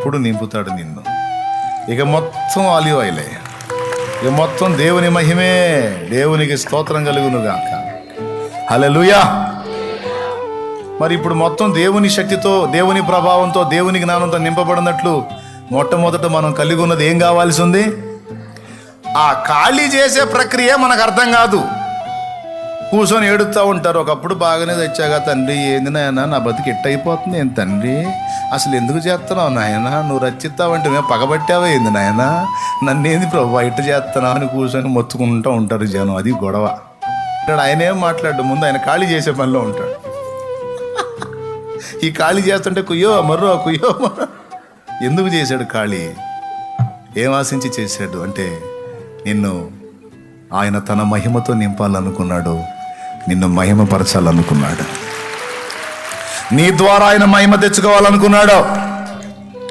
అప్పుడు నింపుతాడు నిన్ను. ఇక మొత్తం ఆలివ్ ఆయిలే, ఇక మొత్తం దేవుని మహిమే. దేవునికి స్తోత్రం కలుగునుగాక. హల్లెలూయా. మరి ఇప్పుడు మొత్తం దేవుని శక్తితో, దేవుని ప్రభావంతో, దేవుని జ్ఞానంతో నింపబడినట్లు మొట్టమొదట మనం కలిగి ఉన్నది ఏం కావాల్సి ఉంది? ఆ ఖాళీ చేసే ప్రక్రియ మనకు అర్థం కాదు. కూర్చొని ఏడుస్తూ ఉంటారు. ఒకప్పుడు బాగానే తెచ్చాగా తండ్రి, ఏంది నాయన నా బతికి ఎట్టయిపోతుంది, ఏం తండ్రి అసలు ఎందుకు చేస్తున్నావు నాయన, నువ్వు రచ్చిస్తావంటే మేము పగబట్టావా ఏంది నాయన, నన్నేంది ప్రభు ఇట్ట చేస్తున్నావు అని కూర్చొని మొత్తుకుంటూ ఉంటారు జనం. అది గొడవ. ఇక్కడ ఆయన ఏం మాట్లాడు, ముందు ఆయన ఖాళీ చేసే పనిలో ఉంటాడు. ఈ ఖాళీ చేస్తుంటే కుయ్యో మర్రో కుయ్యో మర్రో. ఎందుకు చేశాడు ఖాళీ? ఏం ఆశించి చేశాడు అంటే, నిన్ను ఆయన తన మహిమతో నింపాలనుకున్నాడు, నిన్ను మహిమపరచాలనుకున్నాడు, నీ ద్వారా ఆయన మహిమ తెచ్చుకోవాలనుకున్నాడు.